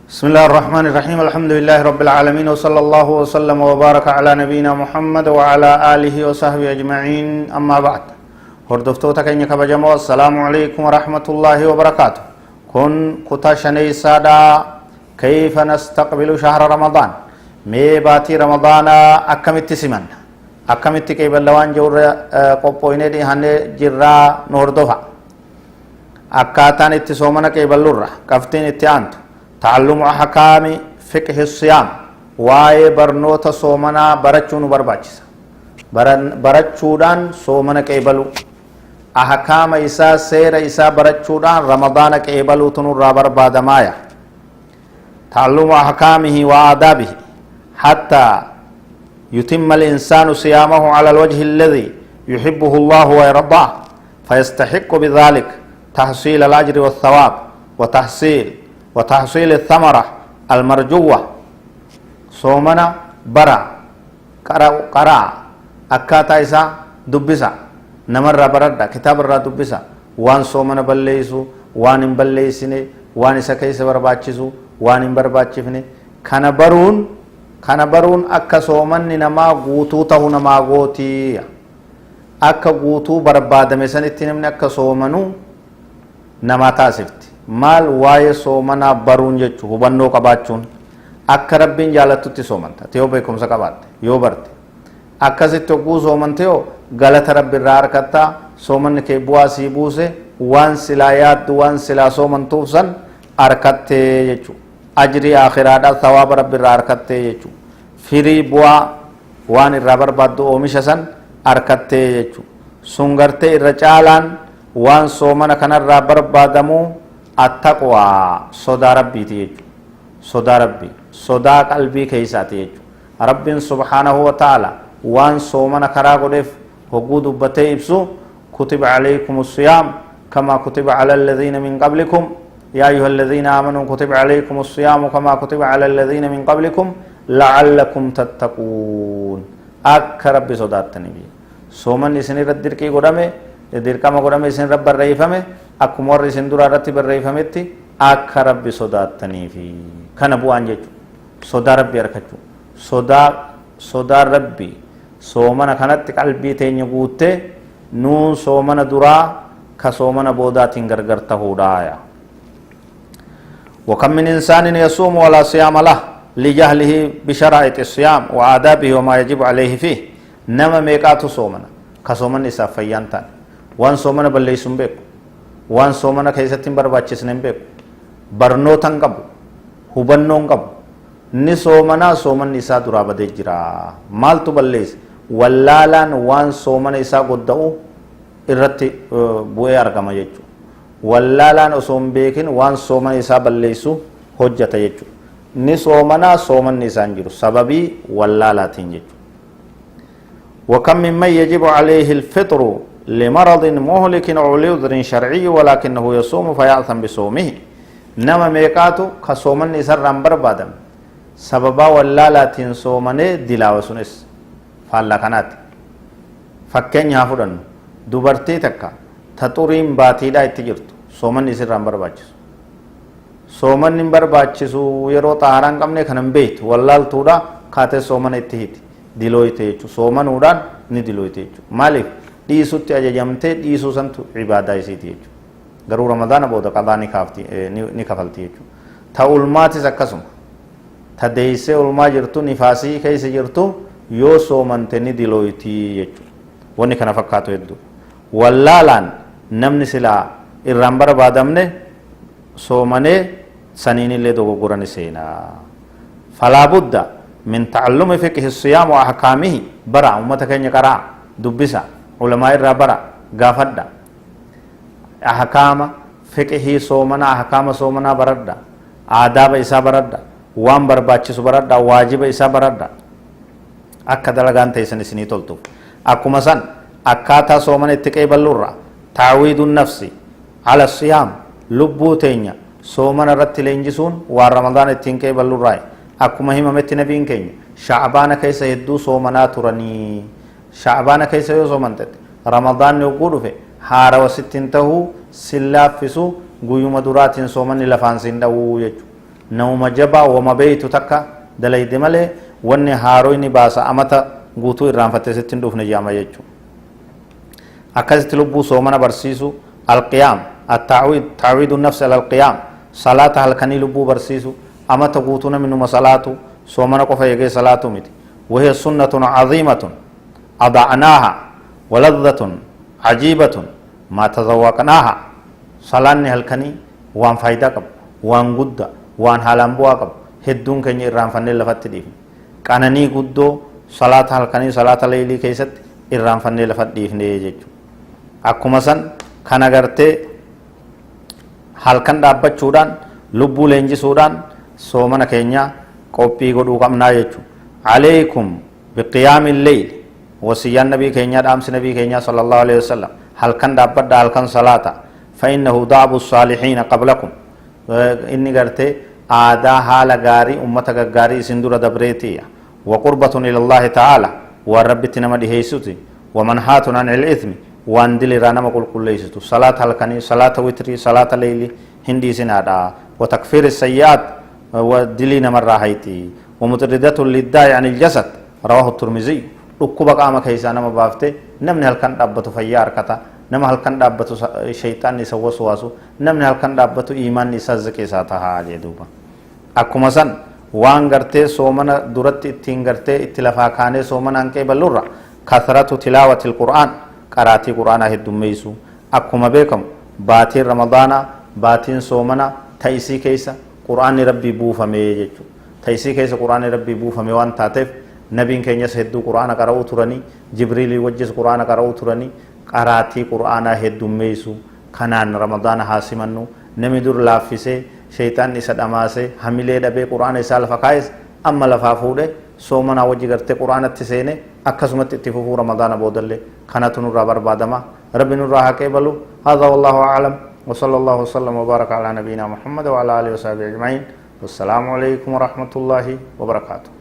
بسم الله الرحمن الرحيم الحمد لله رب العالمين وصلى الله وسلم وبارك على نبينا محمد وعلى آله وصحبه أجمعين أما بعد هردفتوتا كينيا كبجمو السلام عليكم ورحمة الله وبركاته كن كتا شني سادا كيف نستقبل شهر رمضان مي باتي رمضان أكمت سمن أكمت كيف اللوان جور قبويني دي هنه جرا نوردوها أكاتان اتسومنا كيف اللورة كفتين اتيانتو تعلم أحكام فقه الصيام واي برنوتا صومنا برچون برباچس برچودان صومنا كيبلو أحكام إسا سير إسا برچودان رمضان كيبلو تنور رابر بادمايا تعلم أحكامه وآدابه حتى يتم الإنسان صيامه على الوجه الذي يحبه الله ويرضاه فيستحق بذلك تحصيل الأجر والثواب وتحصيل الثمرة المرجوة صومنا برا قرا أكاتا إسا دبسا نمر بردا كتاب الرا دبسا وان صومنا بليسو وان بليسني وان إسا كيس برباچسو وان برباچفني كان برون أكا صومن نما غوتو تهو نما غوتي أكا غوتو برباد مسانتي نمن أكا صومنو نما تاسفت maal waa'ee soomanaa baruun jechuun hubannoo qabaachuun akka rabbiin jaalatutti soomanta yoo beekumsa qabaatte yoo barte akkasitti oguu soomante yoo galata rabbi irraa harkatta soomanni kee bu'aa sii buuse waan silaa yaaddu waan silaa soomantuuf san harkattee jechuudha ajrii akhiraadhaa thawaaba rabbi irraa harkattee jechuudha firii bu'aa waan irraa barbaaddu oomisha san harkattee jechuudha sun gartee irra caalaan waan soomana kanarraa barbaadamuu التقوى صدا ربي تيجو صدا ربي صدا قلبي كيسا تيجو رب سبحانه وتعالى وان صومنا كراغو ديف وقود بتي ابسو كتب عليكم الصيام كما كتب على الذين من قبلكم يا أيها الذين آمنوا كتب عليكم الصيام كما كتب على الذين من قبلكم لعلكم تتقون أك ربي صدا التنبي صومن إسني ردر كي قدامي dirqama godhame isin rabbi barreeffame akkuma warri isin dura irratti barreeffametti akka rabbi sodaattaniifi kana bu'aan jechuudha sodaa rabbi harkachuu sodaa rabbi soomana kanatti qalbii teenya guuttee nuun soomana duraa ka soomana boodaatiin gargar tahuudhaaya وكم من إنسان يصوم ولا صيام له لجهله بشرائط الصيام وآدابه وما يجب عليه فيه نما ميقات صومنا كصومن إساف فيانتان وان صومنا بلليسون بيكو وان صومنا كيستين برباچسنين بيكو برنوتان قبو هبنون قبو ني صومنا صومن إسا درابة جرا مالتو بلليس واللالان وان صومنا إسا قدعو irratti bu'ee argama jechuudha wallaalaan osoo hin beekin waan soomana isaa balleessu hojjata jechuudha ni soomanni isaan jiru sababii wallaalaatiin jechuudha وكم ممن يجب عليه الفطر لمرض مهلك أو لعذر شرعي ولكنه يصوم فيأثم بصومه نما ميقاتو كصومن إسر رمبر بادم سببا واللالاتين صومني دلاوسنس فالله كانت فكين يافرن دوبرتي تكا تطورين باتيدا اتجرتو صومن إسر رمبر باچسو صومن نمبر باچسو يرو طهاران قمني خنم بيت واللال تودا خاته صومن اتهيتي diloyte jechu soomanuudhaan ni diloyte jechu maaliif dhiisutti ajajamtee dhiisuu santu ibaadaa isiiti jechu garuu ramadaana booda qadaa ni kafalti jechu ta ulmaatis akkasuma ta deeysee ulmaa jirtu nifaasii keessa jirtu yoo soomante ni diloyti jechu wanni kana fakkaatu hedduu wallaalaan namni silaa irraan barbaadamne soomanee saniinillee dogoggora ni seenaa falaa budda من تعلم فقه الصيام وأحكامه برا أمتك إن يقرأ دبسا علماء الرابرة غافدا أحكام فقه صومنا أحكام صومنا بردا آداب إسا بردا وان برباچس بردا واجب إسا بردا أكد لغان تيسن سني تلتو أكو مسان أكاتا صومنا اتكي بلورا تعويد النفس على الصيام لبو تينيا صومنا رت لنجسون ورمضان اتنكي بلورا akkuma himametti nabiin keenya sha'baana keessa hedduu soomanaa turanii sha'baana keessa yoo soomante ramadaanni yogguu dhufe haarawa sittin tahuu sin laaffisu guyyuma duraatiin soomanni lafaan sin dhawuu jechuudha نوم جبا ومبيت تكا دليد ملي واني هارويني باسا أمتا قوتو إرام فتسيتين دوفن جامع يجو أكازت لبو صومنا برسيسو القيام تعويد النفس على القيام صلاة هلكني لبو برسيسو أمتا قوتونا منو مسالاتو صومنا قفا يجي صلاتو متي وهي سنة عظيمة أضعناها ولذة عجيبة ما تذوقناها صلاة هلكني وان فايدة قب وان قد وان حالان بوا قب هدون كني إرام فني لفت ديف كانني قدو صلاة هلكني صلاة ليلي كيست إرام فني لفت ديف نيجيجو akkuma san kan agartee halkan dhaabbachuudhaan lubbuu leenjisuudhaan soomana keenya qophii godhuu qabnaa jechuudha. Alaykum biqiyaamil leyl wasiyyaan nabii keenyaa dhaamsi nabii keenyaa sallallahu alaihi wasallam halkan dhaabbadha halkan salaata fa'innahu daabu saalihiina qablakum inni gartee aadaa haala gaarii ummata gaggaarii isin dura dabreetiya wa qurbatun ilallahi ta'ala waan rabbitti nama dhiheessuti wa manhaatun anil ithmi waan dilirraa nama qulqulleessitu salaata halkanii salaata witrii salaata leeyli hindii sinaadha wa takfiiri sayyaat wa dilii namarraa hayti wa mutirridatun liddaa'i anil jasad rawaahu turmizii dhukkuba qaama keessaa nama baafte namni halkan dhaabbatu fayyaa harkata nama halkan dhaabbatu shayxaanni isa waswaasu namni halkan dhaabbatu iimaanni isaa ziqeessaa tahaa jedhuuba akkuma san waan gartee soomana duratti ittiin gartee itti lafaa kaanee soomana hanqee bal'urra kathratu tilaawatil qur'aan qaraatii quraanaa heddummeessu akkuma beekamu baatiin ramadaanaa baatiin soomana ta'isii keessa quraanni rabbii buufamee jechuudha ta'isii keessa quraanni rabbii buufamee waan taateef nabiin keenyas hedduu quraana qara'uu turanii jibriilii wajjis quraana qara'uu turanii qaraatii quraanaa heddummeessu kanaan ramadaana haasimannu namni dur laaffisee shayxaanni isa dhamaasee hamilee dhabee quraana isaa lafa kaayes amma lafaa fuudhee soomana wajji gartee quraanatti seene akkasumatti itti fufuu ramadaana boodallee kanatu nurraa barbaadama rabbi nurraa haqee balu hadha wallahu a'lam wa sallallahu wasallam wa baraka ala nabiyyina muhammad wa ala alihi wa sahbihi ajma'in wassalamu alaykum wa rahmatullahi wa barakatuh